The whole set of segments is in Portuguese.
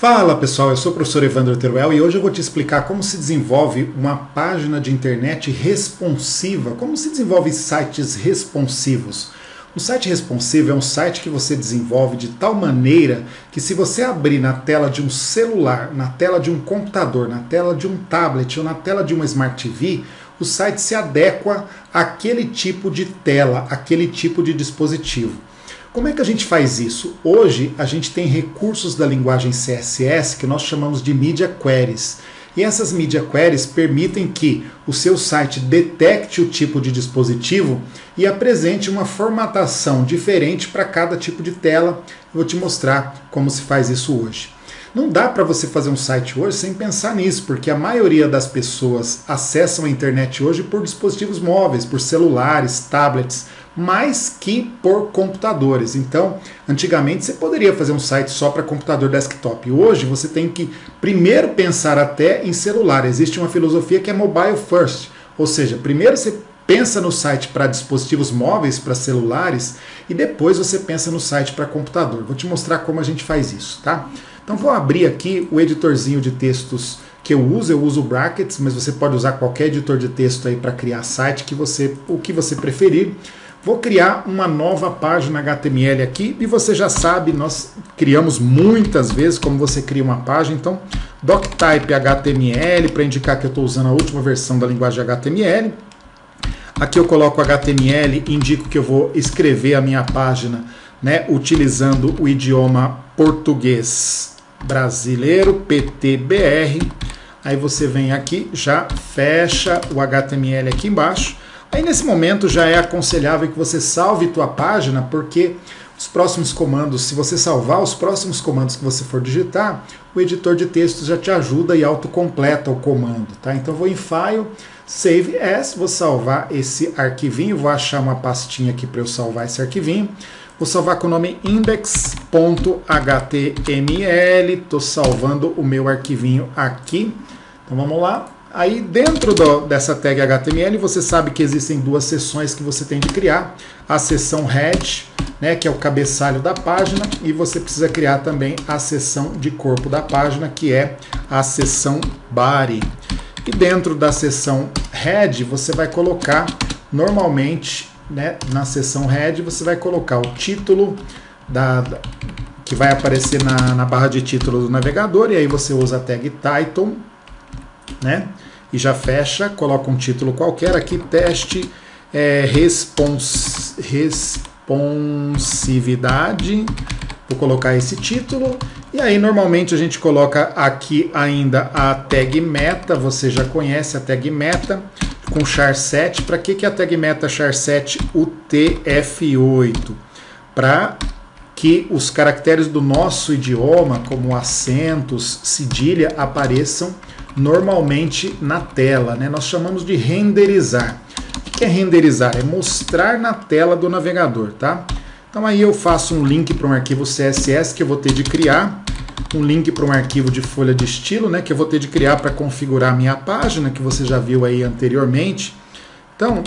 Fala pessoal, eu sou o professor Evandro Teruel e hoje eu vou te explicar como se desenvolve uma página de internet responsiva, como se desenvolve sites responsivos. Um site responsivo é um site que você desenvolve de tal maneira que se você abrir na tela de um celular, na tela de um computador, na tela de um tablet ou na tela de uma Smart TV, o site se adequa àquele tipo de tela, àquele tipo de dispositivo. Como é que a gente faz isso? Hoje a gente tem recursos da linguagem CSS que nós chamamos de Media Queries. E essas Media Queries permitem que o seu site detecte o tipo de dispositivo e apresente uma formatação diferente para cada tipo de tela. Eu vou te mostrar como se faz isso hoje. Não dá para você fazer um site hoje sem pensar nisso, porque a maioria das pessoas acessam a internet hoje por dispositivos móveis, por celulares, tablets, mais que por computadores. Então, antigamente você poderia fazer um site só para computador desktop. Hoje você tem que primeiro pensar até em celular. Existe uma filosofia que é mobile first, ou seja, primeiro você pensa no site para dispositivos móveis, para celulares, e depois você pensa no site para computador. Vou te mostrar como a gente faz isso, tá? Então vou abrir aqui o editorzinho de textos que eu uso o Brackets, mas você pode usar qualquer editor de texto aí para criar site, o que você preferir. Vou criar uma nova página HTML aqui e você já sabe, nós criamos muitas vezes como você cria uma página. Então, doctype HTML para indicar que eu estou usando a última versão da linguagem HTML. Aqui eu coloco HTML e indico que eu vou escrever a minha página, né, utilizando o idioma português brasileiro, PTBR. Aí você vem aqui, já fecha o HTML aqui embaixo. Aí nesse momento já é aconselhável que você salve tua página, porque os próximos comandos, se você salvar os próximos comandos que você for digitar, o editor de textos já te ajuda e autocompleta o comando, tá? Então vou em File, Save As, vou salvar esse arquivinho, vou achar uma pastinha aqui para eu salvar esse arquivinho. Vou salvar com o nome index.html, estou salvando o meu arquivinho aqui. Então vamos lá. Aí dentro dessa tag HTML você sabe que existem duas seções que você tem de criar. A seção head, né, que é o cabeçalho da página, e você precisa criar também a seção de corpo da página, que é a seção body. E dentro da seção head você vai colocar normalmente, né, na seção head você vai colocar o título que vai aparecer na barra de título do navegador, e aí você usa a tag title, né? E já fecha, coloca um título qualquer aqui, teste responsividade, vou colocar esse título, e aí normalmente a gente coloca aqui ainda a tag meta, você já conhece a tag meta, com char7. Para que a tag meta char7 UTF-8? Para que os caracteres do nosso idioma, como acentos, cedilha, apareçam normalmente na tela, né? Nós chamamos de renderizar. O que é renderizar? É mostrar na tela do navegador, tá? Então aí eu faço um link para um arquivo CSS que eu vou ter de criar, um link para um arquivo de folha de estilo, né, que eu vou ter de criar para configurar a minha página, que você já viu aí anteriormente. Então,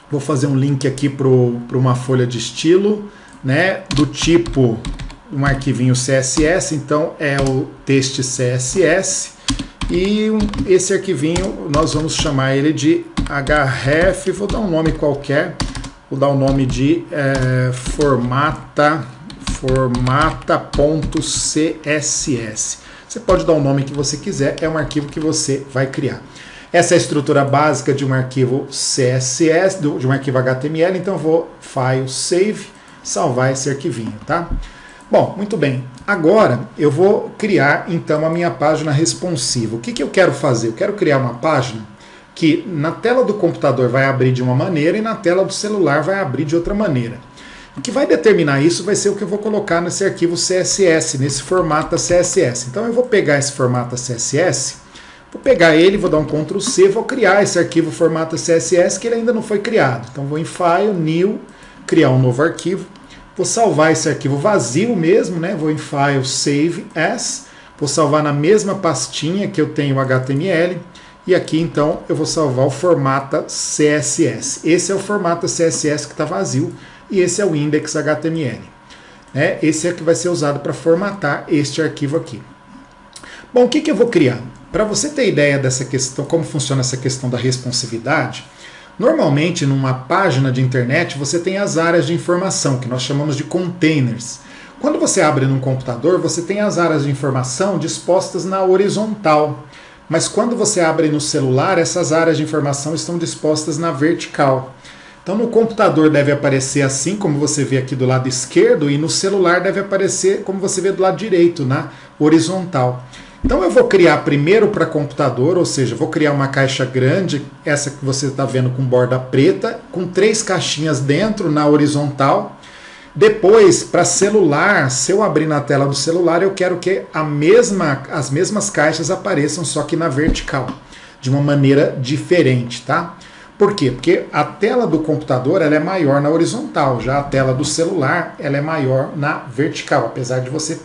vou fazer um link aqui para uma folha de estilo, né, do tipo um arquivinho CSS, então é o texto CSS. E esse arquivinho nós vamos chamar ele de href, vou dar um nome qualquer, vou dar o nome de formata.css. Você pode dar o nome que você quiser, é um arquivo que você vai criar. Essa é a estrutura básica de um arquivo CSS, de um arquivo HTML, então eu vou File, Save, salvar esse arquivinho, tá? Bom, muito bem. Agora eu vou criar então a minha página responsiva. O que eu quero fazer? Eu quero criar uma página que na tela do computador vai abrir de uma maneira e na tela do celular vai abrir de outra maneira. O que vai determinar isso vai ser o que eu vou colocar nesse arquivo CSS, nesse formato CSS. Então eu vou pegar esse formato CSS, vou pegar ele, vou dar um Ctrl C, vou criar esse arquivo formato CSS que ele ainda não foi criado. Então vou em File, New, criar um novo arquivo. Vou salvar esse arquivo vazio mesmo, né? Vou em File, Save As, vou salvar na mesma pastinha que eu tenho HTML, e aqui então eu vou salvar o formato CSS. Esse é o formato CSS que está vazio, e esse é o index.html. Esse é que vai ser usado para formatar este arquivo aqui. Bom, o que eu vou criar? Para você ter ideia dessa questão, como funciona essa questão da responsividade, normalmente numa página de internet você tem as áreas de informação, que nós chamamos de containers. Quando você abre num computador, você tem as áreas de informação dispostas na horizontal. Mas quando você abre no celular, essas áreas de informação estão dispostas na vertical. Então no computador deve aparecer assim, como você vê aqui do lado esquerdo, e no celular deve aparecer como você vê do lado direito, na horizontal. Então eu vou criar primeiro para computador, ou seja, vou criar uma caixa grande, essa que você está vendo com borda preta, com 3 caixinhas dentro na horizontal. Depois, para celular, se eu abrir na tela do celular, eu quero que as mesmas caixas apareçam, só que na vertical, de uma maneira diferente, tá? Por quê? Porque a tela do computador ela é maior na horizontal, já a tela do celular ela é maior na vertical, apesar de você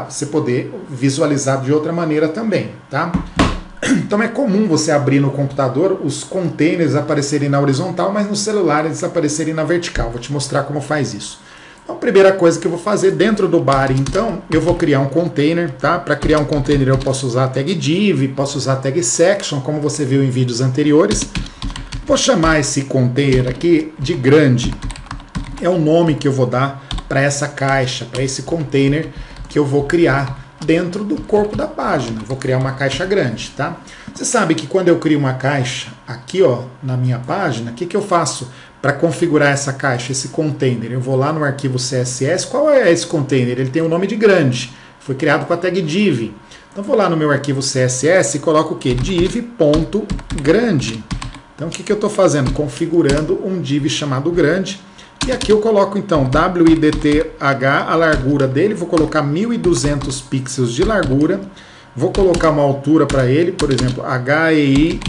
você poder visualizar de outra maneira também, tá? Então é comum você abrir no computador os containers aparecerem na horizontal, mas no celular eles aparecerem na vertical. Vou te mostrar como faz isso. Então a primeira coisa que eu vou fazer dentro do body, então, eu vou criar um container, tá? Para criar um container eu posso usar a tag div, posso usar a tag section, como você viu em vídeos anteriores. Vou chamar esse container aqui de grande. É o nome que eu vou dar para essa caixa, para esse container que eu vou criar dentro do corpo da página. Vou criar uma caixa grande, tá? Você sabe que quando eu crio uma caixa aqui, ó, na minha página, o que eu faço para configurar essa caixa, esse container? Eu vou lá no arquivo CSS. Qual é esse container? Ele tem o nome de grande. Foi criado com a tag div. Então vou lá no meu arquivo CSS e coloco o quê? div.grande. Então o que eu estou fazendo? Configurando um div chamado grande. E aqui eu coloco então width, a largura dele, vou colocar 1200 pixels de largura, vou colocar uma altura para ele, por exemplo, height,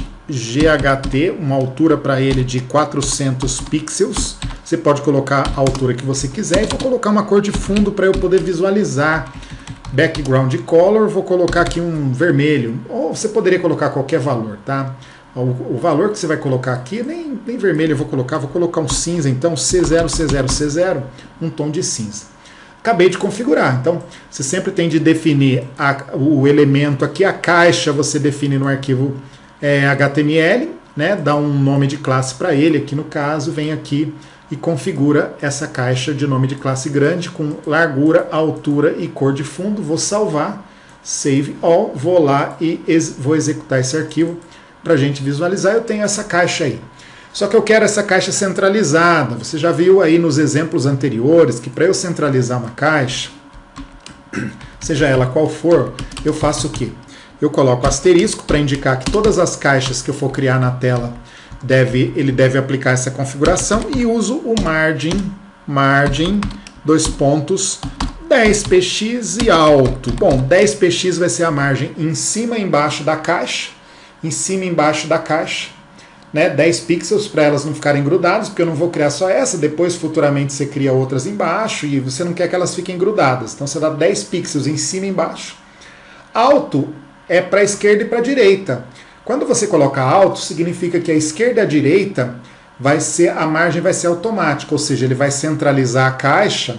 uma altura para ele de 400 pixels, você pode colocar a altura que você quiser, e vou colocar uma cor de fundo para eu poder visualizar, background color, vou colocar aqui um vermelho, ou você poderia colocar qualquer valor, tá? O valor que você vai colocar aqui, nem vermelho eu vou colocar um cinza, então C0, C0, C0, um tom de cinza. Acabei de configurar, então você sempre tem de definir o elemento aqui, a caixa você define no arquivo HTML, né, dá um nome de classe para ele, aqui no caso, vem aqui e configura essa caixa de nome de classe grande com largura, altura e cor de fundo, vou salvar, save all, vou lá e vou executar esse arquivo. Para a gente visualizar, eu tenho essa caixa aí. Só que eu quero essa caixa centralizada. Você já viu aí nos exemplos anteriores que para eu centralizar uma caixa, seja ela qual for, eu faço o quê? Eu coloco asterisco para indicar que todas as caixas que eu for criar na tela, ele deve aplicar essa configuração e uso o margin, 2 pontos, 10px e alto. Bom, 10px vai ser a margem em cima e embaixo da caixa. Em cima e embaixo da caixa, né, 10 pixels para elas não ficarem grudadas, porque eu não vou criar só essa, depois futuramente você cria outras embaixo e você não quer que elas fiquem grudadas, então você dá 10 pixels em cima e embaixo. Alto é para a esquerda e para a direita. Quando você coloca alto, significa que a esquerda e a direita a margem vai ser automática, ou seja, ele vai centralizar a caixa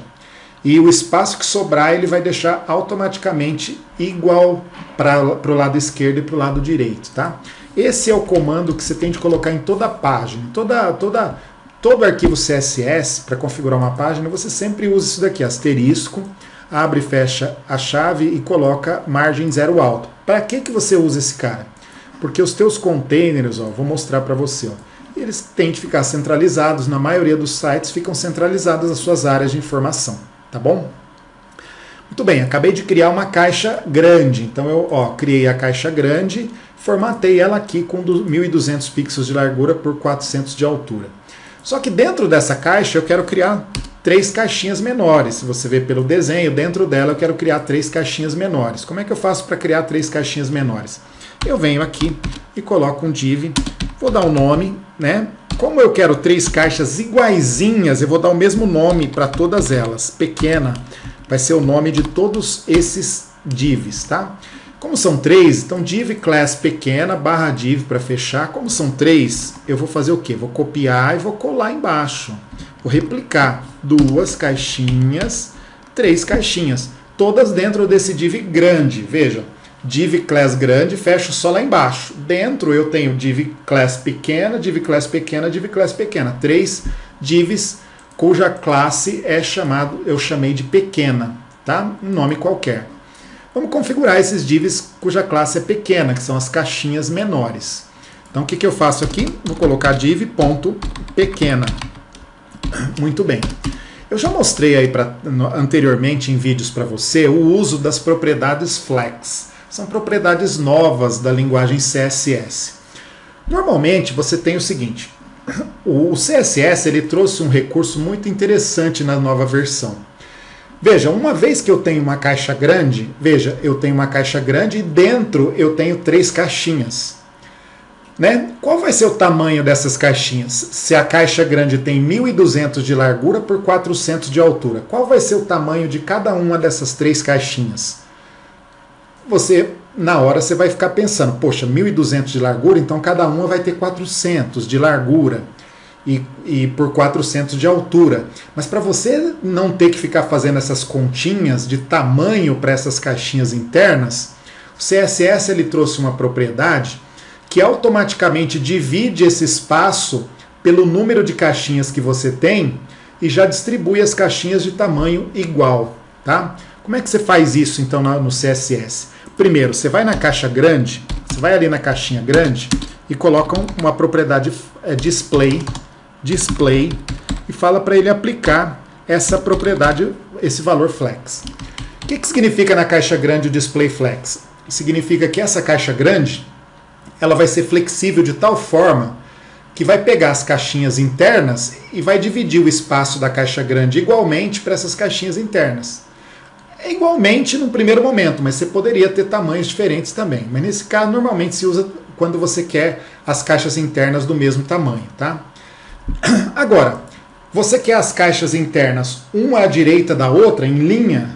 e o espaço que sobrar ele vai deixar automaticamente igual para o lado esquerdo e para o lado direito, tá? Esse é o comando que você tem de colocar em toda a página. Todo arquivo CSS, para configurar uma página, você sempre usa isso daqui, asterisco, abre e fecha a chave e coloca margem 0 alto. Para que você usa esse cara? Porque os teus containers, ó, vou mostrar para você, ó, eles têm de ficar centralizados, na maioria dos sites ficam centralizadas as suas áreas de informação. Tá bom? Muito bem, acabei de criar uma caixa grande. Então eu criei a caixa grande, formatei ela aqui com 1200 pixels de largura por 400 de altura. Só que dentro dessa caixa eu quero criar 3 caixinhas menores. Se você ver pelo desenho, dentro dela eu quero criar 3 caixinhas menores. Como é que eu faço para criar 3 caixinhas menores? Eu venho aqui e coloco um div, vou dar um nome, né? Como eu quero 3 caixas iguaizinhas, eu vou dar o mesmo nome para todas elas. Pequena vai ser o nome de todos esses divs, tá? Como são 3, então div class pequena barra div para fechar. Como são 3, eu vou fazer o quê? Vou copiar e vou colar embaixo. Vou replicar 2 caixinhas, 3 caixinhas, todas dentro desse div grande. Veja, div class grande, fecho só lá embaixo. Dentro eu tenho div class pequena, div class pequena, div class pequena. 3 divs cuja classe eu chamei de pequena, tá? Um nome qualquer. Vamos configurar esses divs cuja classe é pequena, que são as caixinhas menores. Então o que eu faço aqui? Vou colocar div.pequena. Muito bem. Eu já mostrei aí anteriormente em vídeos para você o uso das propriedades flex. São propriedades novas da linguagem CSS. Normalmente você tem o seguinte, o CSS ele trouxe um recurso muito interessante na nova versão. Veja, uma vez que eu tenho uma caixa grande, veja, eu tenho uma caixa grande e dentro eu tenho 3 caixinhas. Né? Qual vai ser o tamanho dessas caixinhas? Se a caixa grande tem 1.200 de largura por 400 de altura, qual vai ser o tamanho de cada uma dessas 3 caixinhas? Na hora você vai ficar pensando, poxa, 1.200 de largura, então cada uma vai ter 400 de largura e por 400 de altura. Mas para você não ter que ficar fazendo essas continhas de tamanho para essas caixinhas internas, o CSS ele trouxe uma propriedade que automaticamente divide esse espaço pelo número de caixinhas que você tem e já distribui as caixinhas de tamanho igual, tá? Como é que você faz isso então no CSS? Primeiro, você vai na caixa grande, você vai ali na caixinha grande e coloca uma propriedade display e fala para ele aplicar essa propriedade, esse valor flex. O que significa na caixa grande o display flex? Significa que essa caixa grande ela vai ser flexível de tal forma que vai pegar as caixinhas internas e vai dividir o espaço da caixa grande igualmente para essas caixinhas internas. É igualmente no primeiro momento, mas você poderia ter tamanhos diferentes também. Mas nesse caso, normalmente se usa quando você quer as caixas internas do mesmo tamanho, tá? Agora, você quer as caixas internas uma à direita da outra, em linha,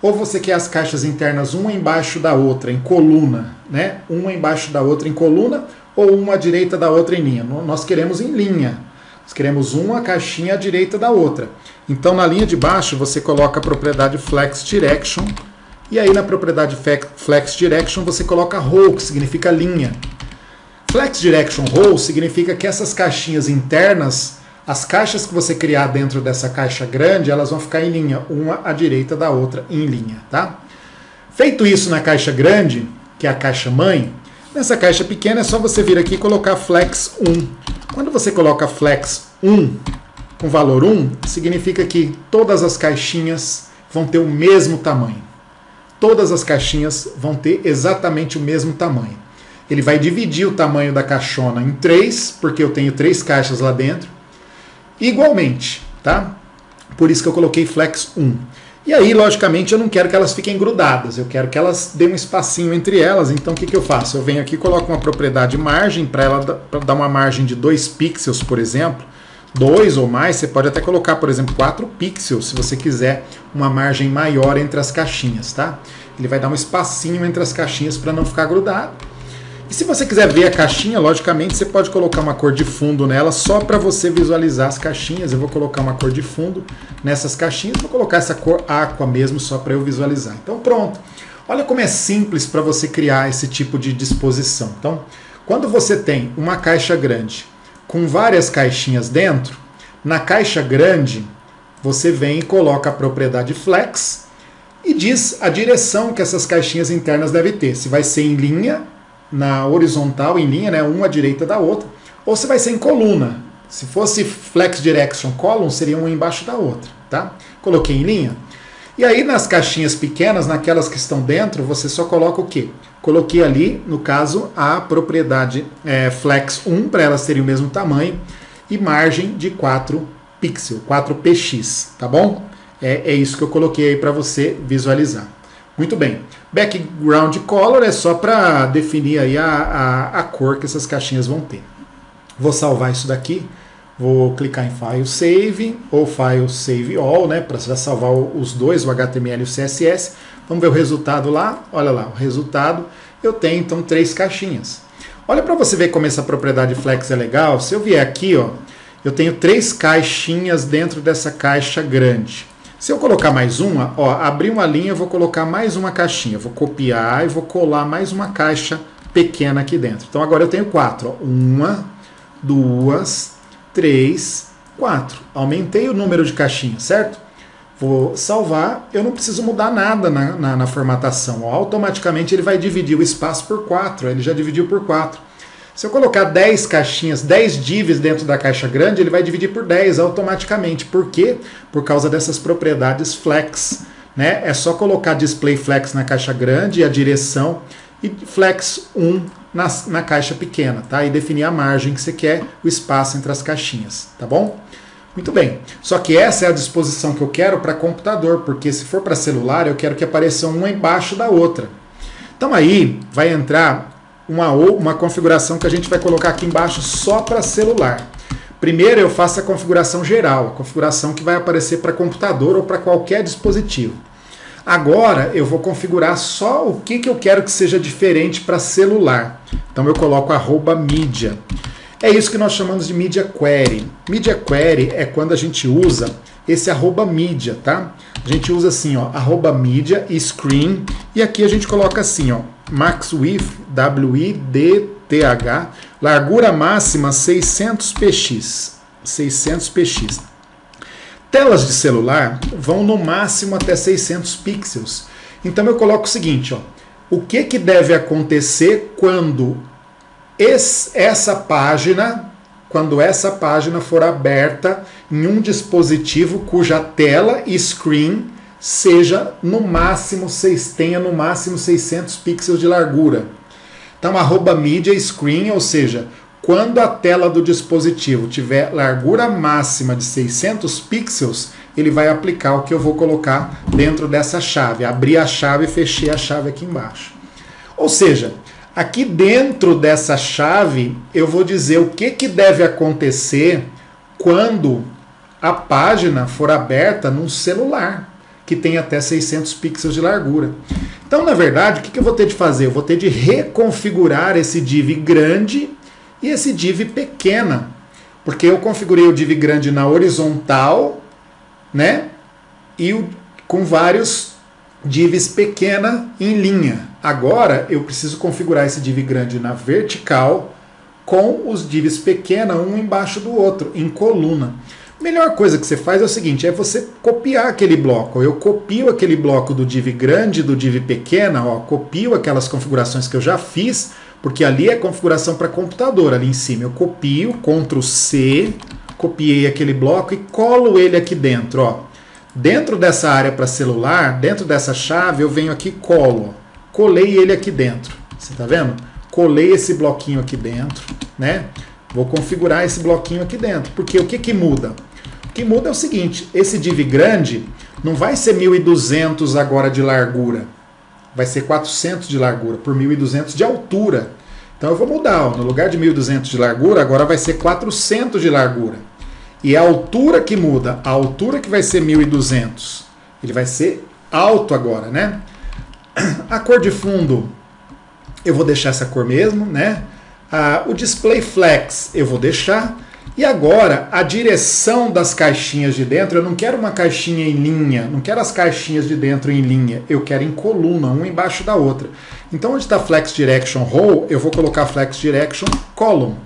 ou você quer as caixas internas uma embaixo da outra, em coluna, né? Uma embaixo da outra em coluna, ou uma à direita da outra em linha? Nós queremos em linha. Nós queremos uma caixinha à direita da outra. Então, na linha de baixo, você coloca a propriedade Flex Direction. E aí, na propriedade Flex Direction, você coloca row, que significa linha. Flex Direction row significa que essas caixinhas internas, as caixas que você criar dentro dessa caixa grande, elas vão ficar em linha, uma à direita da outra em linha, tá? Feito isso na caixa grande, que é a caixa mãe, nessa caixa pequena é só você vir aqui e colocar Flex 1. Quando você coloca Flex 1 com valor 1, significa que todas as caixinhas vão ter o mesmo tamanho. Todas as caixinhas vão ter exatamente o mesmo tamanho. Ele vai dividir o tamanho da caixona em 3, porque eu tenho 3 caixas lá dentro, igualmente, tá? Por isso que eu coloquei Flex 1. E aí, logicamente, eu não quero que elas fiquem grudadas, eu quero que elas dêem um espacinho entre elas, então o que eu faço? Eu venho aqui e coloco uma propriedade margem, para ela dar uma margem de 2 pixels, por exemplo, 2 ou mais, você pode até colocar, por exemplo, 4 pixels, se você quiser uma margem maior entre as caixinhas, tá? Ele vai dar um espacinho entre as caixinhas para não ficar grudado. E se você quiser ver a caixinha, logicamente, você pode colocar uma cor de fundo nela só para você visualizar as caixinhas. Eu vou colocar uma cor de fundo nessas caixinhas, vou colocar essa cor aqua mesmo só para eu visualizar. Então pronto. Olha como é simples para você criar esse tipo de disposição. Então, quando você tem uma caixa grande com várias caixinhas dentro, na caixa grande você vem e coloca a propriedade flex e diz a direção que essas caixinhas internas devem ter. Se vai ser em linha, na horizontal, em linha, né, uma à direita da outra, ou se vai ser em coluna. Se fosse Flex Direction Column, seria uma embaixo da outra, tá? Coloquei em linha. E aí nas caixinhas pequenas, naquelas que estão dentro, você só coloca o quê? Coloquei ali, no caso, a propriedade Flex 1, para elas terem o mesmo tamanho, e margem de 4 pixels, 4px, tá bom? É isso que eu coloquei aí para você visualizar. Muito bem. Background color é só para definir aí a cor que essas caixinhas vão ter. Vou salvar isso daqui. Vou clicar em File Save ou File Save All, né, para salvar os dois, o HTML e o CSS. Vamos ver o resultado lá. Olha lá, o resultado. Eu tenho então 3 caixinhas. Olha para você ver como essa propriedade flex é legal. Se eu vier aqui, ó, eu tenho 3 caixinhas dentro dessa caixa grande. Se eu colocar mais uma, ó, abrir uma linha, eu vou colocar mais uma caixinha. Vou copiar e vou colar mais uma caixa pequena aqui dentro. Então agora eu tenho 4. Ó. 1, 2, 3, 4. Aumentei o número de caixinhas, certo? Vou salvar. Eu não preciso mudar nada na formatação. Ó. Automaticamente ele vai dividir o espaço por 4. Ele já dividiu por 4. Se eu colocar 10 caixinhas, 10 divs dentro da caixa grande, ele vai dividir por 10 automaticamente. Por quê? Por causa dessas propriedades flex. Né? É só colocar display flex na caixa grande e a direção e flex 1 na caixa pequena, tá? E definir a margem que você quer, o espaço entre as caixinhas, tá bom? Muito bem. Só que essa é a disposição que eu quero para computador, porque se for para celular, eu quero que apareça uma embaixo da outra. Então aí vai entrar uma configuração que a gente vai colocar aqui embaixo só para celular. Primeiro eu faço a configuração geral, a configuração que vai aparecer para computador ou para qualquer dispositivo. Agora eu vou configurar só o que eu quero que seja diferente para celular. Então eu coloco @media. É isso que nós chamamos de Media Query. Media Query é quando a gente usa esse @media, tá? A gente usa assim, ó, @media e screen, e aqui a gente coloca assim, ó, max width, width, largura máxima 600 px, 600 px. Telas de celular vão no máximo até 600 pixels. Então eu coloco o seguinte, ó, o que deve acontecer quando essa página for aberta em um dispositivo cuja tela e screen seja tenha no máximo 600 pixels de largura. Então @media screen, ou seja, quando a tela do dispositivo tiver largura máxima de 600 pixels, ele vai aplicar o que eu vou colocar dentro dessa chave. Abrir a chave e fechei a chave aqui embaixo. Ou seja, aqui dentro dessa chave, eu vou dizer o que deve acontecer quando a página for aberta num celular, que tem até 600 pixels de largura. Então, na verdade, o que eu vou ter de fazer? Eu vou ter de reconfigurar esse div grande e esse div pequena, porque eu configurei o div grande na horizontal, né? E com vários divs pequena em linha. Agora eu preciso configurar esse div grande na vertical com os divs pequena um embaixo do outro, em coluna. A melhor coisa que você faz é o seguinte, é você copiar aquele bloco. Eu copio aquele bloco do div grande e do div pequena, ó, copio aquelas configurações que eu já fiz, porque ali é configuração para computador, ali em cima. Eu copio, Ctrl C, copiei aquele bloco e colo ele aqui dentro, ó. Dentro dessa área para celular, dentro dessa chave, eu venho aqui e colo. Colei ele aqui dentro. Você está vendo? Colei esse bloquinho aqui dentro, né? Vou configurar esse bloquinho aqui dentro. Porque o que muda? O que muda é o seguinte, esse div grande não vai ser 1200 agora de largura. Vai ser 400 de largura por 1200 de altura. Então eu vou mudar, ó, no lugar de 1200 de largura, agora vai ser 400 de largura. E a altura que muda, a altura que vai ser 1200, ele vai ser alto agora, né? A cor de fundo, eu vou deixar essa cor mesmo, né? O display flex eu vou deixar. E agora, a direção das caixinhas de dentro, eu não quero uma caixinha em linha, não quero as caixinhas de dentro em linha, eu quero em coluna, uma embaixo da outra. Então, onde está Flex Direction Row, eu vou colocar Flex Direction Column,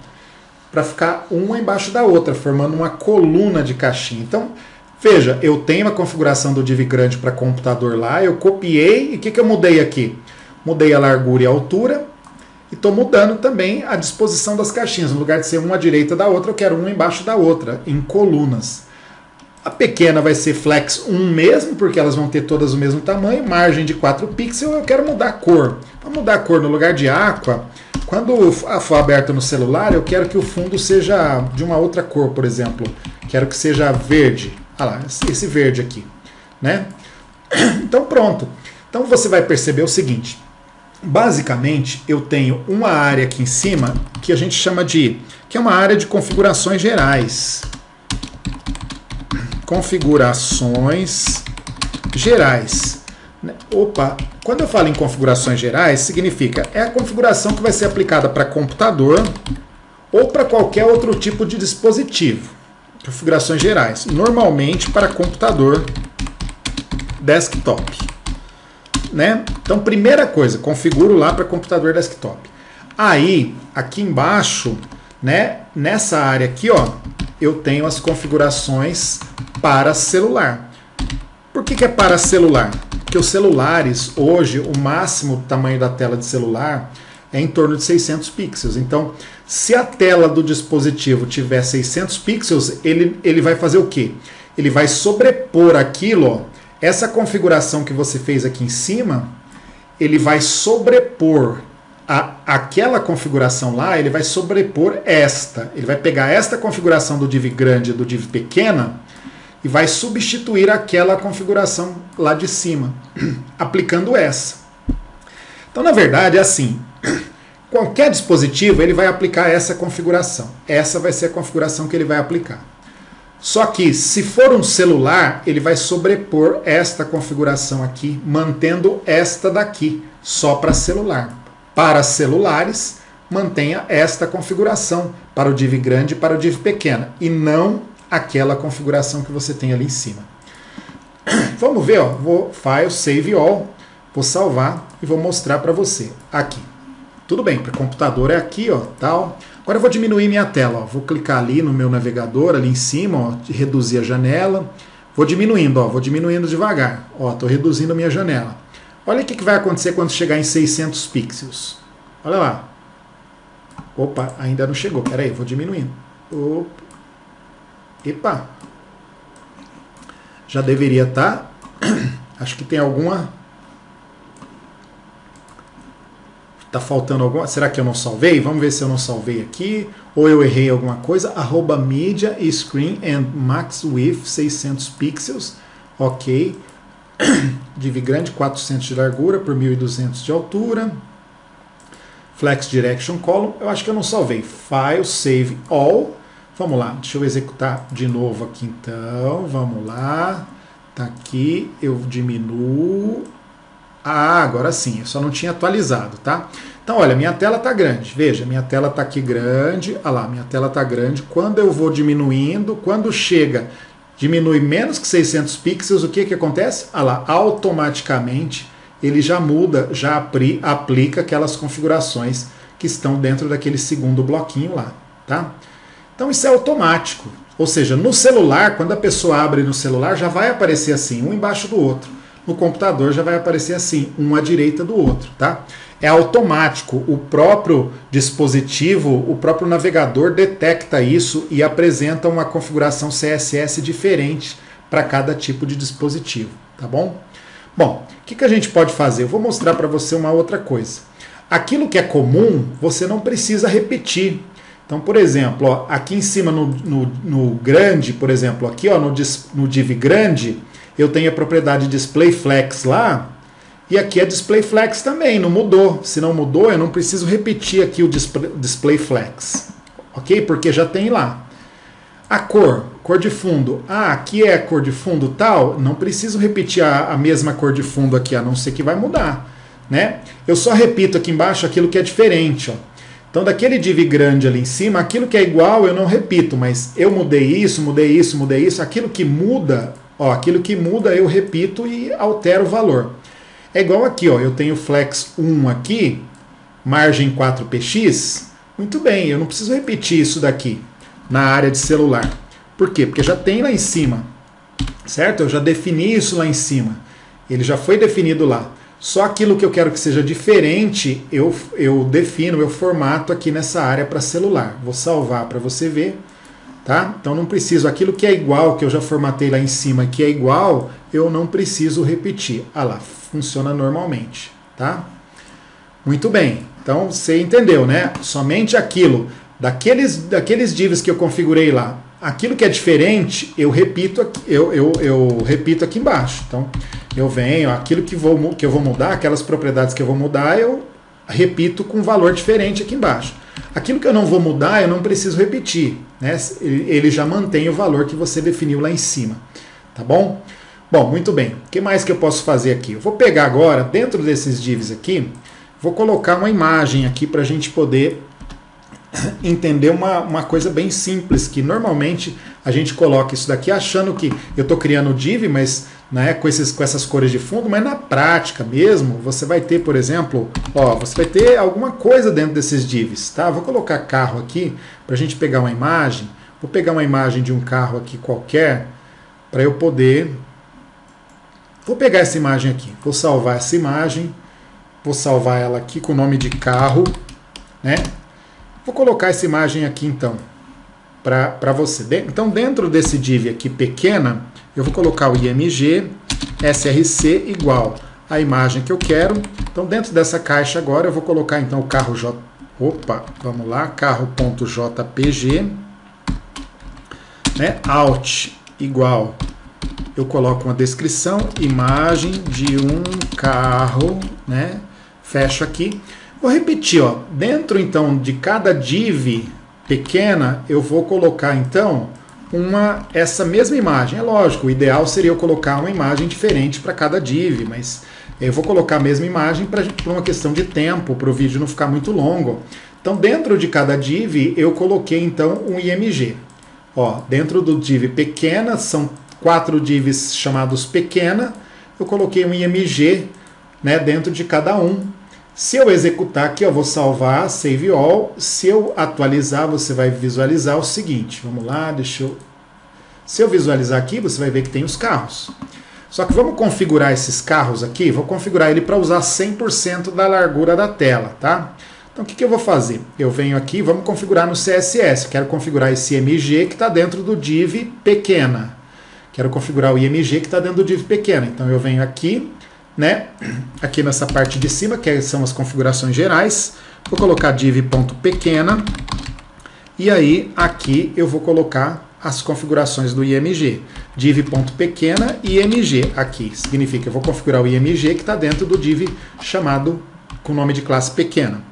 para ficar uma embaixo da outra, formando uma coluna de caixinha. Então, veja, eu tenho a configuração do div grande para computador lá, eu copiei, e o que eu mudei aqui? Mudei a largura e a altura, e estou mudando também a disposição das caixinhas. No lugar de ser uma à direita da outra, eu quero uma embaixo da outra, em colunas. A pequena vai ser flex 1 mesmo, porque elas vão ter todas o mesmo tamanho, margem de 4 pixels, eu quero mudar a cor. Para mudar a cor, no lugar de aqua, quando for aberto no celular, eu quero que o fundo seja de uma outra cor, por exemplo. Quero que seja verde. Olha lá, esse verde aqui, né? Então pronto. Então você vai perceber o seguinte. Basicamente, eu tenho uma área aqui em cima que a gente chama que é uma área de configurações gerais. Configurações gerais. Opa, quando eu falo em configurações gerais, significa é a configuração que vai ser aplicada para computador ou para qualquer outro tipo de dispositivo. Configurações gerais, normalmente para computador desktop, né? Então, primeira coisa, configuro lá para computador desktop. Aí, aqui embaixo, né, nessa área aqui, ó, eu tenho as configurações para celular. Por que é para celular? Porque os celulares, hoje, o máximo tamanho da tela de celular é em torno de 600 pixels. Então, se a tela do dispositivo tiver 600 pixels, ele vai fazer o quê? Ele vai sobrepor aquilo, ó, essa configuração que você fez aqui em cima, ele vai sobrepor aquela configuração lá, ele vai sobrepor esta. Ele vai pegar esta configuração do div grande e do div pequena e vai substituir aquela configuração lá de cima, aplicando essa. Então, na verdade, é assim. Qualquer dispositivo, ele vai aplicar essa configuração. Essa vai ser a configuração que ele vai aplicar. Só que, se for um celular, ele vai sobrepor esta configuração aqui, mantendo esta daqui, só para celular. Para celulares, mantenha esta configuração para o div grande e para o div pequena, e não aquela configuração que você tem ali em cima. Vamos ver, ó, vou File, Save All, vou salvar e vou mostrar para você aqui. Tudo bem, para computador é aqui, ó, tal. Agora eu vou diminuir minha tela, ó. Vou clicar ali no meu navegador, ali em cima, ó, reduzir a janela. Vou diminuindo, ó, vou diminuindo devagar. Ó, estou reduzindo a minha janela. Olha o que vai acontecer quando chegar em 600 pixels. Olha lá. Opa, ainda não chegou. Pera aí, vou diminuindo. Opa. Epa. Já deveria estar. Acho que tem alguma... Tá faltando alguma... Será que eu não salvei? Vamos ver se eu não salvei aqui. Ou eu errei alguma coisa. @media screen and max width 600 pixels. Ok. Div grande 400 de largura por 1200 de altura. Flex direction column. Eu acho que eu não salvei. File, save all. Vamos lá. Deixa eu executar de novo aqui então. Vamos lá. Tá aqui. Eu diminuo. Ah, agora sim, eu só não tinha atualizado, tá? Então, olha, minha tela tá grande. Veja, minha tela tá aqui grande. Olha lá, minha tela tá grande. Quando eu vou diminuindo, quando chega, diminui menos que 600 pixels, o que que acontece? Olha lá, automaticamente ele já muda, já aplica aquelas configurações que estão dentro daquele segundo bloquinho lá, tá? Então, isso é automático. Ou seja, no celular, quando a pessoa abre no celular, já vai aparecer assim, um embaixo do outro. No computador já vai aparecer assim, um à direita do outro, tá? É automático, o próprio dispositivo, o próprio navegador detecta isso e apresenta uma configuração CSS diferente para cada tipo de dispositivo, tá bom? Bom, o que a gente pode fazer? Eu vou mostrar para você uma outra coisa. Aquilo que é comum, você não precisa repetir. Então, por exemplo, ó, aqui em cima no grande, por exemplo, aqui ó, no div grande, eu tenho a propriedade Display Flex lá, e aqui é Display Flex também, não mudou. Se não mudou, eu não preciso repetir aqui o Display Flex, ok? Porque já tem lá. A cor de fundo. Ah, aqui é a cor de fundo tal, não preciso repetir a mesma cor de fundo aqui, a não ser que vai mudar, né? Eu só repito aqui embaixo aquilo que é diferente, ó. Então, daquele div grande ali em cima, aquilo que é igual eu não repito, mas eu mudei isso, mudei isso, mudei isso, aquilo que muda... Ó, aquilo que muda eu repito e altero o valor. É igual aqui, ó, eu tenho flex 1 aqui, margem 4px. Muito bem, eu não preciso repetir isso daqui na área de celular. Por quê? Porque já tem lá em cima, certo? Eu já defini isso lá em cima. Ele já foi definido lá. Só aquilo que eu quero que seja diferente, eu defino, eu formato aqui nessa área para celular. Vou salvar para você ver. Tá? Então não preciso, aquilo que é igual, que eu já formatei lá em cima, que é igual, eu não preciso repetir. Ah lá, funciona normalmente. Tá? Muito bem, então você entendeu, né? Somente aquilo, daqueles divs que eu configurei lá, aquilo que é diferente, eu repito aqui, eu repito aqui embaixo. Então eu venho, aquilo que eu vou mudar, aquelas propriedades que eu vou mudar, eu repito com um valor diferente aqui embaixo. Aquilo que eu não vou mudar, eu não preciso repetir, né? Ele já mantém o valor que você definiu lá em cima, tá bom? Bom, muito bem. O que mais que eu posso fazer aqui? Eu vou pegar agora, dentro desses divs aqui, vou colocar uma imagem aqui para a gente poder entender uma coisa bem simples, que normalmente a gente coloca isso daqui achando que eu estou criando o div, mas né, com essas cores de fundo, mas na prática mesmo, você vai ter, por exemplo, ó, você vai ter alguma coisa dentro desses divs, tá? Vou colocar carro aqui para a gente pegar uma imagem. Vou pegar uma imagem de um carro aqui qualquer para eu poder... Vou pegar essa imagem aqui, vou salvar essa imagem, vou salvar ela aqui com o nome de carro, né? Vou colocar essa imagem aqui então para você. Então dentro desse div aqui pequena, eu vou colocar o img src igual a imagem que eu quero. Então dentro dessa caixa agora eu vou colocar então o carro vamos lá, carro.jpg, né? Alt igual, eu coloco uma descrição, imagem de um carro, né? Fecho aqui. Vou repetir, ó, dentro então de cada div pequena, eu vou colocar então essa mesma imagem. É lógico, o ideal seria eu colocar uma imagem diferente para cada div, mas eu vou colocar a mesma imagem por uma questão de tempo, para o vídeo não ficar muito longo. Então dentro de cada div eu coloquei então um img. Ó, dentro do div pequena, são 4 divs chamados pequena, eu coloquei um img, né, dentro de cada um. Se eu executar aqui, eu vou salvar, save all. Se eu atualizar, você vai visualizar o seguinte. Vamos lá, se eu visualizar aqui, você vai ver que tem os carros. Só que vamos configurar esses carros aqui, vou configurar ele para usar 100% da largura da tela, tá? Então o que eu vou fazer? Eu venho aqui, vamos configurar no CSS. Quero configurar esse img que está dentro do div pequena. Quero configurar o img que está dentro do div pequena. Então eu venho aqui, né? Aqui nessa parte de cima, que são as configurações gerais, vou colocar div.pequena e aí aqui eu vou colocar as configurações do img. Div.pequena e img aqui. Significa que eu vou configurar o img que está dentro do div chamado com o nome de classe pequena.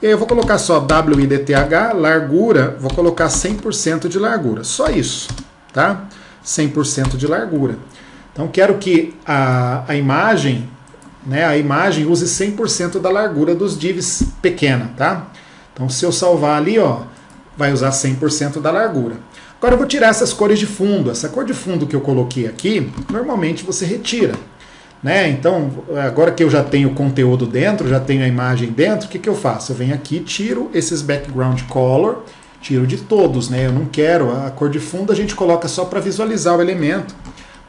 E aí eu vou colocar só width, largura, vou colocar 100% de largura. Só isso, tá? 100% de largura. Então quero que a imagem, né, a imagem use 100% da largura dos divs pequena, tá? Então se eu salvar ali, ó, vai usar 100% da largura. Agora eu vou tirar essas cores de fundo. Essa cor de fundo que eu coloquei aqui, normalmente você retira, né? Então agora que eu já tenho o conteúdo dentro, já tenho a imagem dentro, o que eu faço? Eu venho aqui, tiro esses background color, tiro de todos, né? Eu não quero, a cor de fundo a gente coloca só para visualizar o elemento.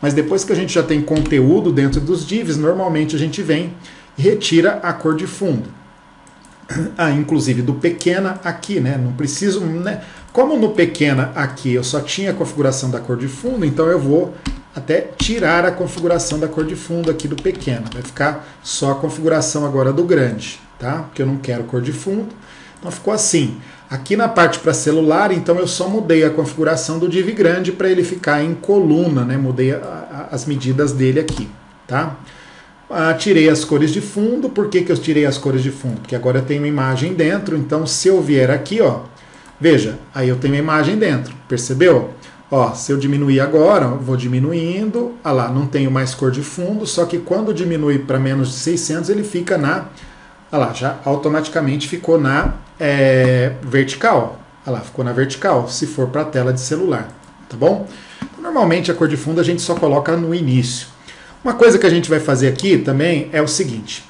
Mas depois que a gente já tem conteúdo dentro dos divs, normalmente a gente vem e retira a cor de fundo. Ah, inclusive do pequena aqui, né? Não preciso, né? Como no pequena aqui eu só tinha a configuração da cor de fundo, então eu vou até tirar a configuração da cor de fundo aqui do pequena. Vai ficar só a configuração agora do grande, tá? Porque eu não quero cor de fundo. Então ficou assim. Aqui na parte para celular, então eu só mudei a configuração do div grande para ele ficar em coluna, né? Mudei as medidas dele aqui, tá? Tirei as cores de fundo. Por que eu tirei as cores de fundo? Porque agora eu tenho uma imagem dentro, então se eu vier aqui, ó, veja, aí eu tenho a imagem dentro, percebeu? Ó, se eu diminuir agora, ó, vou diminuindo, olha lá, não tenho mais cor de fundo, só que quando diminui para menos de 600, ele fica na, olha lá, já automaticamente ficou na vertical, olha lá, ficou na vertical, se for para a tela de celular, tá bom? Normalmente a cor de fundo a gente só coloca no início. Uma coisa que a gente vai fazer aqui também é o seguinte.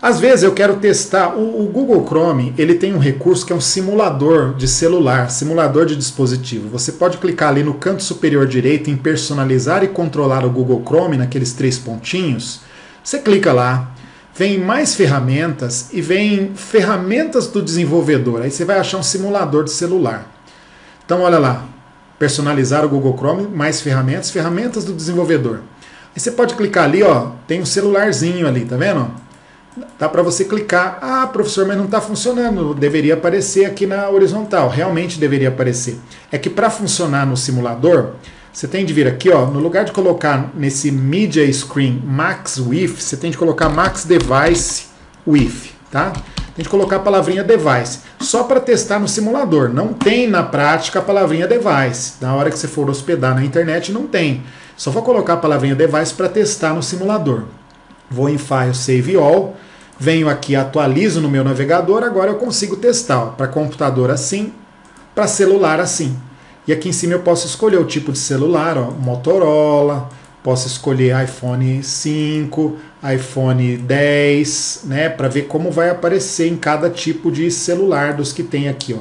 Às vezes eu quero testar, o Google Chrome, ele tem um recurso que é um simulador de celular, simulador de dispositivo. Você pode clicar ali no canto superior direito em personalizar e controlar o Google Chrome, naqueles 3 pontinhos. Você clica lá, vem mais ferramentas e vem ferramentas do desenvolvedor. Aí você vai achar um simulador de celular. Então olha lá, personalizar o Google Chrome, mais ferramentas, ferramentas do desenvolvedor. Aí você pode clicar ali, ó, tem um celularzinho ali, tá vendo? Dá para você clicar, ah, professor, mas não está funcionando, deveria aparecer aqui na horizontal, realmente deveria aparecer. É que para funcionar no simulador, você tem de vir aqui, ó, no lugar de colocar nesse Media Screen Max With, você tem de colocar Max Device With, tá? Tem de colocar a palavrinha Device, só para testar no simulador, não tem na prática a palavrinha Device, na hora que você for hospedar na internet não tem, só vou colocar a palavrinha Device para testar no simulador. Vou em File, Save All, venho aqui, atualizo no meu navegador, agora eu consigo testar, para computador assim, para celular assim. E aqui em cima eu posso escolher o tipo de celular, ó, Motorola, posso escolher iPhone 5, iPhone 10, né, para ver como vai aparecer em cada tipo de celular dos que tem aqui, ó.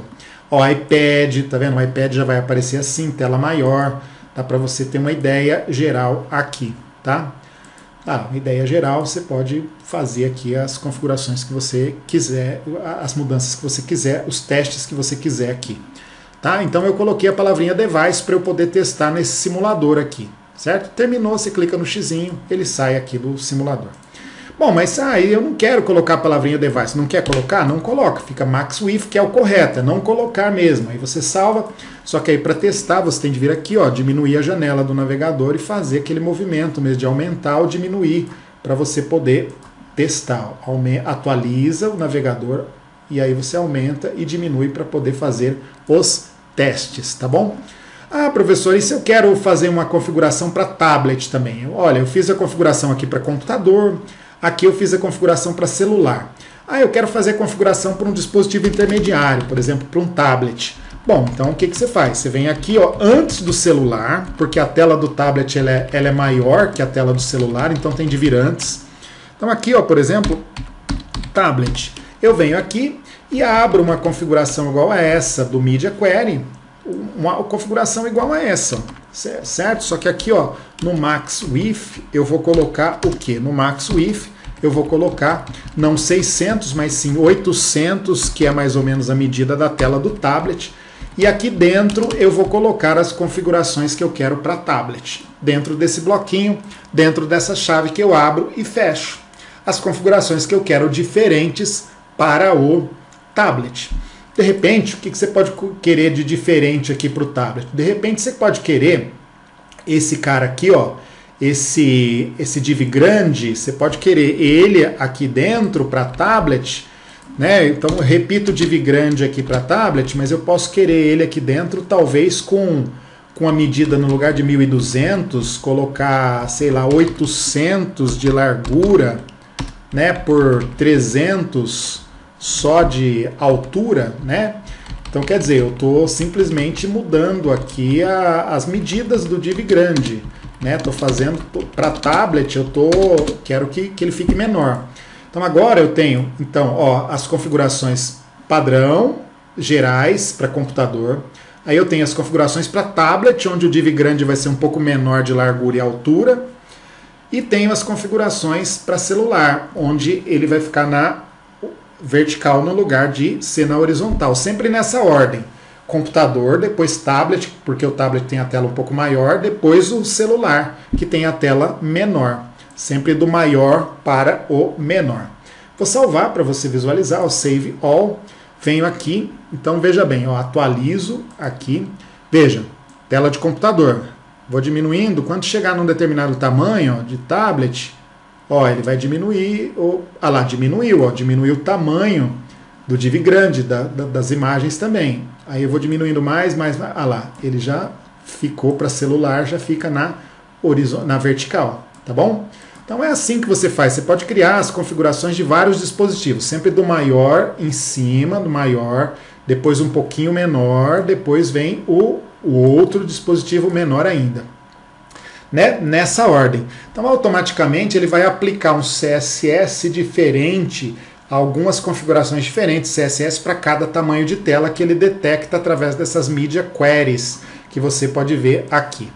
Ó, iPad, tá vendo? O iPad já vai aparecer assim, tela maior, dá para você ter uma ideia geral aqui, tá? Uma ideia geral, você pode fazer aqui as configurações que você quiser, as mudanças que você quiser, os testes que você quiser aqui. Tá? Então eu coloquei a palavrinha device para eu poder testar nesse simulador aqui, certo? Terminou, você clica no xizinho, ele sai aqui do simulador. Bom, mas aí eu não quero colocar a palavrinha device. Não quer colocar? Não coloca. Fica max with, que é o correto, é não colocar mesmo. Aí você salva, só que aí para testar você tem de vir aqui, ó, diminuir a janela do navegador e fazer aquele movimento mesmo de aumentar ou diminuir para você poder testar. Atualiza o navegador e aí você aumenta e diminui para poder fazer os testes, tá bom? Ah, professor, e se eu quero fazer uma configuração para tablet também? Olha, eu fiz a configuração aqui para computador, aqui eu fiz a configuração para celular. Ah, eu quero fazer a configuração para um dispositivo intermediário, por exemplo, para um tablet. Bom, então o que você faz? Você vem aqui, ó, antes do celular, porque a tela do tablet ela é maior que a tela do celular, então tem de vir antes. Então aqui, ó, por exemplo, tablet. Eu venho aqui e abro uma configuração igual a essa do Media Query, uma configuração igual a essa, certo? Só que aqui, ó, no Max With, eu vou colocar o quê? No Max With, eu vou colocar não 600, mas sim 800, que é mais ou menos a medida da tela do tablet. E aqui dentro eu vou colocar as configurações que eu quero para tablet. Dentro desse bloquinho, dentro dessa chave que eu abro e fecho. As configurações que eu quero diferentes para o tablet. De repente, o que você pode querer de diferente aqui para o tablet? De repente você pode querer esse cara aqui, ó, esse div grande, você pode querer ele aqui dentro para tablet, né? Então eu repito o div grande aqui para tablet, mas eu posso querer ele aqui dentro talvez com a medida no lugar de 1200, colocar, sei lá, 800 de largura, né, por 300 só de altura, né? Então quer dizer, eu estou simplesmente mudando aqui as medidas do div grande, né? Estou fazendo para tablet, quero que ele fique menor. Então agora eu tenho, então, ó, as configurações padrão gerais para computador. Aí eu tenho as configurações para tablet, onde o div grande vai ser um pouco menor de largura e altura. E tenho as configurações para celular, onde ele vai ficar na vertical no lugar de ser na horizontal. Sempre nessa ordem. Computador, depois tablet, porque o tablet tem a tela um pouco maior, depois o celular, que tem a tela menor. Sempre do maior para o menor. Vou salvar para você visualizar, o Save All. Venho aqui, então veja bem, ó, atualizo aqui. Veja, tela de computador. Vou diminuindo, quando chegar num determinado tamanho, ó, de tablet, ó, ele vai diminuir, lá, diminuiu, ó, diminuiu o tamanho do div grande, das imagens também. Aí eu vou diminuindo mais, lá, ele já ficou para celular, já fica na vertical, tá bom? Então é assim que você faz, você pode criar as configurações de vários dispositivos, sempre do maior em cima, do maior, depois um pouquinho menor, depois vem o outro dispositivo menor ainda, né? Nessa ordem. Então automaticamente ele vai aplicar um CSS diferente, algumas configurações diferentes, CSS para cada tamanho de tela que ele detecta através dessas Media Queries que você pode ver aqui.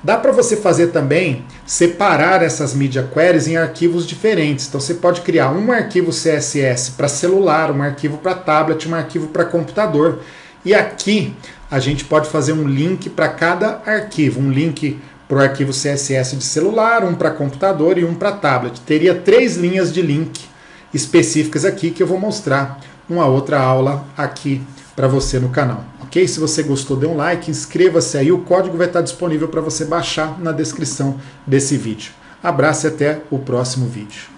Dá para você fazer também, separar essas Media Queries em arquivos diferentes. Então você pode criar um arquivo CSS para celular, um arquivo para tablet, um arquivo para computador. E aqui a gente pode fazer um link para cada arquivo, um link para o arquivo CSS de celular, um para computador e um para tablet. Teria 3 linhas de link específicas aqui que eu vou mostrar numa outra aula aqui para você no canal. Ok? Se você gostou, dê um like, inscreva-se aí, o código vai estar disponível para você baixar na descrição desse vídeo. Abraço e até o próximo vídeo.